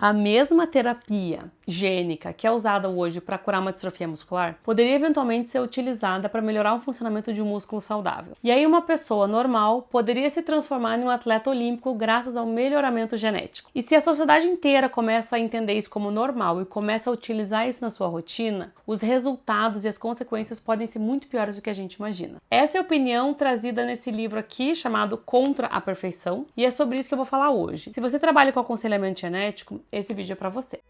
A mesma terapia gênica que é usada hoje para curar uma distrofia muscular poderia eventualmente ser utilizada para melhorar o funcionamento de um músculo saudável. E aí uma pessoa normal poderia se transformar em um atleta olímpico graças ao melhoramento genético. E se a sociedade inteira começa a entender isso como normal e começa a utilizar isso na sua rotina, os resultados e as consequências podem ser muito piores do que a gente imagina. Essa é a opinião trazida nesse livro aqui, chamado Contra a Perfeição, e é sobre isso que eu vou falar hoje. Se você trabalha com aconselhamento genético, esse vídeo é para você.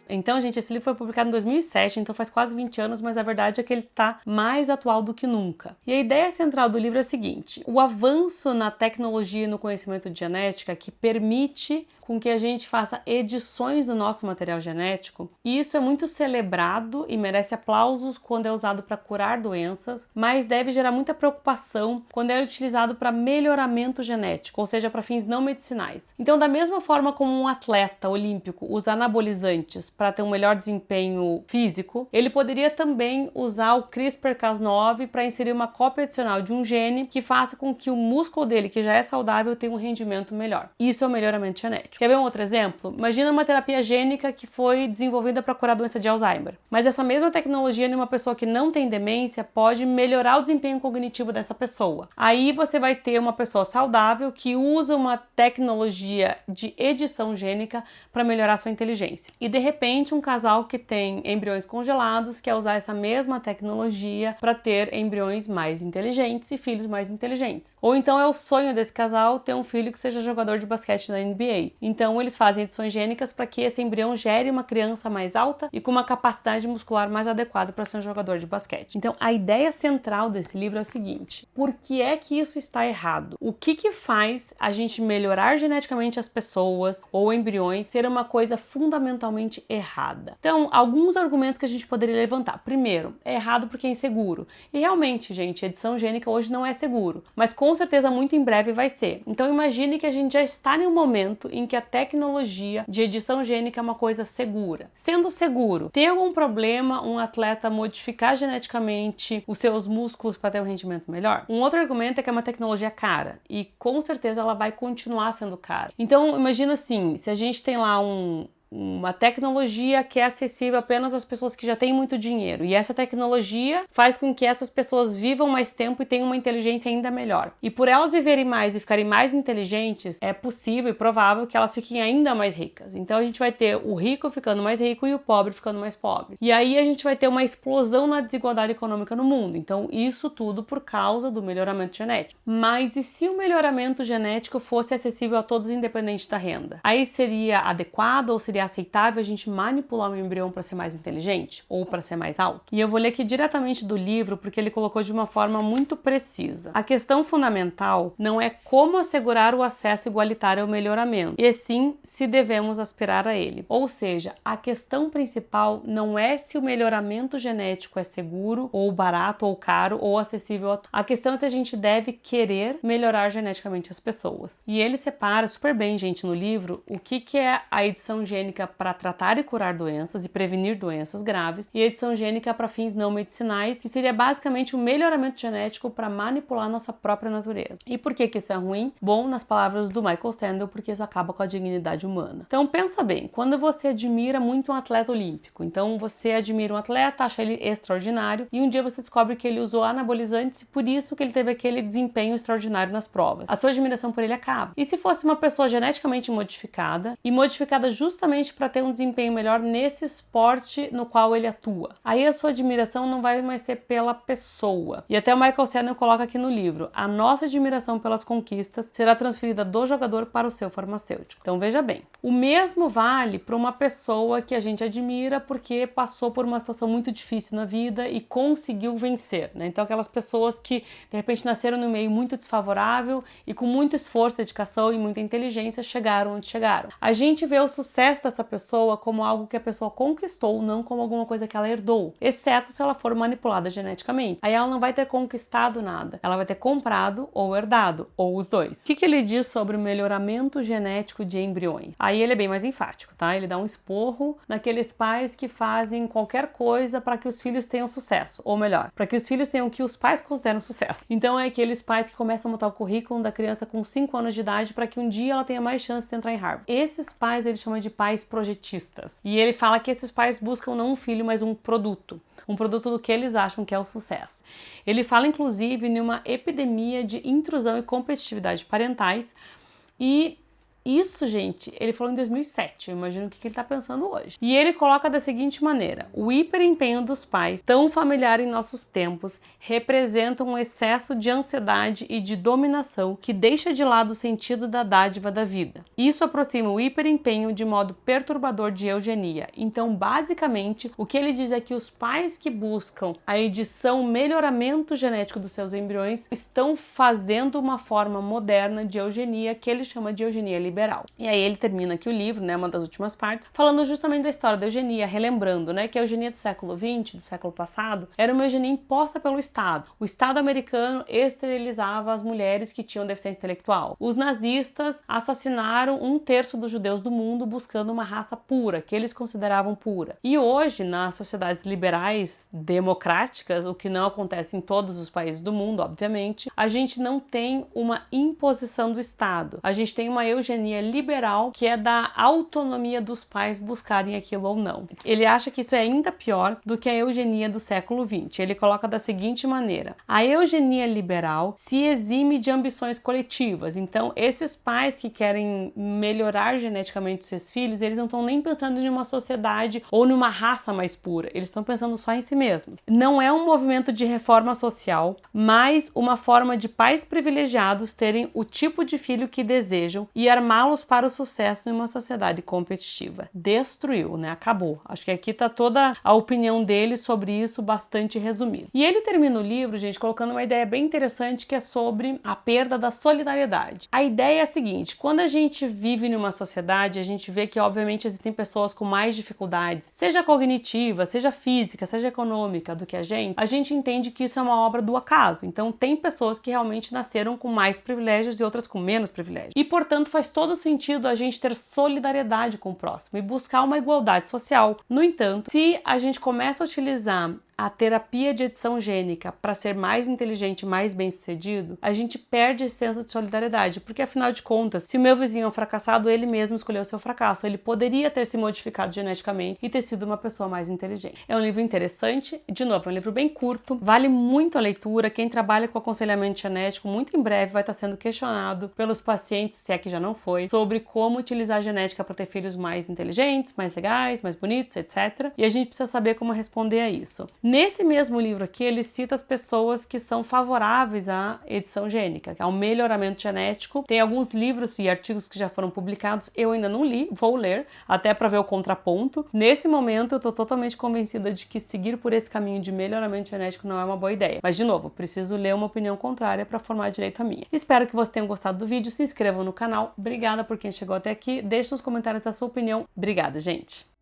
Então, gente, esse livro foi publicado em 2007, então faz quase 20 anos, mas a verdade é que ele está mais atual do que nunca. E a ideia central do livro é a seguinte: o avanço na tecnologia e no conhecimento de genética que permite com que a gente faça edições do nosso material genético, e isso é muito celebrado e merece aplausos quando é usado para curar doenças, mas deve gerar muita preocupação quando é utilizado para melhoramento genético, ou seja, para fins não medicinais. Então, da mesma forma como um atleta olímpico usa anabolizantes para ter um melhor desempenho físico, ele poderia também usar o CRISPR-Cas9 para inserir uma cópia adicional de um gene que faça com que o músculo dele, que já é saudável, tenha um rendimento melhor. Isso é o melhoramento genético. Quer ver um outro exemplo? Imagina uma terapia gênica que foi desenvolvida para curar a doença de Alzheimer. Mas essa mesma tecnologia em uma pessoa que não tem demência pode melhorar o desempenho cognitivo dessa pessoa. Aí você vai ter uma pessoa saudável que usa uma tecnologia de edição gênica para melhorar sua inteligência. E de repente um casal que tem embriões congelados quer usar essa mesma tecnologia para ter embriões mais inteligentes e filhos mais inteligentes. Ou então é o sonho desse casal ter um filho que seja jogador de basquete na NBA. Então eles fazem edições gênicas para que esse embrião gere uma criança mais alta e com uma capacidade muscular mais adequada para ser um jogador de basquete. Então a ideia central desse livro é o seguinte: por que é que isso está errado? O que faz a gente melhorar geneticamente as pessoas ou embriões ser uma coisa fundamentalmente errada? Então, alguns argumentos que a gente poderia levantar. Primeiro, é errado porque é inseguro. E realmente, gente, edição gênica hoje não é seguro, mas com certeza muito em breve vai ser. Então imagine que a gente já está em um momento em que a tecnologia de edição gênica é uma coisa segura. Sendo seguro, tem algum problema um atleta modificar geneticamente os seus músculos para ter um rendimento melhor? Um outro argumento é que é uma tecnologia cara e com certeza ela vai continuar sendo cara. Então imagina assim, se a gente tem lá uma tecnologia que é acessível apenas às pessoas que já têm muito dinheiro, e essa tecnologia faz com que essas pessoas vivam mais tempo e tenham uma inteligência ainda melhor. E por elas viverem mais e ficarem mais inteligentes, é possível e provável que elas fiquem ainda mais ricas. Então a gente vai ter o rico ficando mais rico e o pobre ficando mais pobre. E aí a gente vai ter uma explosão na desigualdade econômica no mundo. Então isso tudo por causa do melhoramento genético. Mas e se o melhoramento genético fosse acessível a todos independente da renda? Aí seria adequado ou seria aceitável a gente manipular um embrião para ser mais inteligente ou para ser mais alto? E eu vou ler aqui diretamente do livro porque ele colocou de uma forma muito precisa. A questão fundamental não é como assegurar o acesso igualitário ao melhoramento, e sim se devemos aspirar a ele. Ou seja, a questão principal não é se o melhoramento genético é seguro ou barato ou caro ou acessível a todos. A questão é se a gente deve querer melhorar geneticamente as pessoas. E ele separa super bem, gente, no livro, o que é a edição gênica para tratar e curar doenças e prevenir doenças graves, e edição gênica para fins não medicinais, que seria basicamente o melhoramento genético para manipular nossa própria natureza. E por que isso é ruim? Bom, nas palavras do Michael Sandel, porque isso acaba com a dignidade humana. Então pensa bem, quando você admira muito um atleta olímpico, então você admira um atleta, acha ele extraordinário, e um dia você descobre que ele usou anabolizantes e por isso que ele teve aquele desempenho extraordinário nas provas. A sua admiração por ele acaba. E se fosse uma pessoa geneticamente modificada, e modificada justamente para ter um desempenho melhor nesse esporte no qual ele atua, aí a sua admiração não vai mais ser pela pessoa. E até o Michael Sandel coloca aqui no livro: a nossa admiração pelas conquistas será transferida do jogador para o seu farmacêutico. Então veja bem, o mesmo vale para uma pessoa que a gente admira porque passou por uma situação muito difícil na vida e conseguiu vencer, né? Então aquelas pessoas que de repente nasceram num meio muito desfavorável e com muito esforço, dedicação e muita inteligência chegaram onde chegaram. A gente vê o sucesso pensa essa pessoa como algo que a pessoa conquistou, não como alguma coisa que ela herdou, exceto se ela for manipulada geneticamente. Aí ela não vai ter conquistado nada, ela vai ter comprado ou herdado, ou os dois. O que ele diz sobre o melhoramento genético de embriões? Aí ele é bem mais enfático, tá? Ele dá um esporro naqueles pais que fazem qualquer coisa para que os filhos tenham sucesso, ou melhor, para que os filhos tenham o que os pais consideram sucesso. Então é aqueles pais que começam a montar o currículo da criança com 5 anos de idade para que um dia ela tenha mais chance de entrar em Harvard. Esses pais ele chama de pais projetistas. E ele fala que esses pais buscam não um filho, mas um produto do que eles acham que é o sucesso. Ele fala inclusive numa epidemia de intrusão e competitividade parentais, e isso, gente, ele falou em 2007, eu imagino o que ele está pensando hoje. E ele coloca da seguinte maneira: o hiperempenho dos pais, tão familiar em nossos tempos, representa um excesso de ansiedade e de dominação que deixa de lado o sentido da dádiva da vida. Isso aproxima o hiperempenho de modo perturbador de eugenia. Então, basicamente, o que ele diz é que os pais que buscam a edição, melhoramento genético dos seus embriões, estão fazendo uma forma moderna de eugenia que ele chama de eugenia liberal. E aí ele termina aqui o livro, né, uma das últimas partes, falando justamente da história da eugenia, relembrando, né, que a eugenia do século XX, do século passado, era uma eugenia imposta pelo Estado. O Estado americano esterilizava as mulheres que tinham deficiência intelectual. Os nazistas assassinaram 1/3 dos judeus do mundo buscando uma raça pura, que eles consideravam pura. E hoje, nas sociedades liberais democráticas, o que não acontece em todos os países do mundo, obviamente, a gente não tem uma imposição do Estado. A gente tem uma eugenia liberal, que é da autonomia dos pais buscarem aquilo ou não. Ele acha que isso é ainda pior do que a eugenia do século XX. Ele coloca da seguinte maneira: a eugenia liberal se exime de ambições coletivas. Então, esses pais que querem melhorar geneticamente os seus filhos, eles não estão nem pensando em uma sociedade ou numa raça mais pura. Eles estão pensando só em si mesmos. Não é um movimento de reforma social, mas uma forma de pais privilegiados terem o tipo de filho que desejam e armá-los para o sucesso em uma sociedade competitiva. Destruiu, né? Acabou. Acho que aqui tá toda a opinião dele sobre isso bastante resumida. E ele termina o livro, gente, colocando uma ideia bem interessante que é sobre a perda da solidariedade. A ideia é a seguinte: quando a gente vive numa sociedade, a gente vê que obviamente existem pessoas com mais dificuldades, seja cognitiva, seja física, seja econômica do que a gente entende que isso é uma obra do acaso. Então tem pessoas que realmente nasceram com mais privilégios e outras com menos privilégios. E portanto faz todo sentido a gente ter solidariedade com o próximo e buscar uma igualdade social. No entanto, se a gente começa a utilizar a terapia de edição gênica para ser mais inteligente e mais bem-sucedido, a gente perde esse senso de solidariedade, porque afinal de contas, se o meu vizinho é um fracassado, ele mesmo escolheu o seu fracasso, ele poderia ter se modificado geneticamente e ter sido uma pessoa mais inteligente. É um livro interessante, de novo, é um livro bem curto, vale muito a leitura. Quem trabalha com aconselhamento genético, muito em breve vai estar sendo questionado pelos pacientes, se é que já não foi, sobre como utilizar a genética para ter filhos mais inteligentes, mais legais, mais bonitos, etc. E a gente precisa saber como responder a isso. Nesse mesmo livro aqui, ele cita as pessoas que são favoráveis à edição gênica, ao melhoramento genético. Tem alguns livros e artigos que já foram publicados, eu ainda não li, vou ler, até para ver o contraponto. Nesse momento, eu tô totalmente convencida de que seguir por esse caminho de melhoramento genético não é uma boa ideia. Mas, de novo, preciso ler uma opinião contrária para formar direito a minha. Espero que vocês tenham gostado do vídeo, se inscrevam no canal. Obrigada por quem chegou até aqui, deixe nos comentários a sua opinião. Obrigada, gente!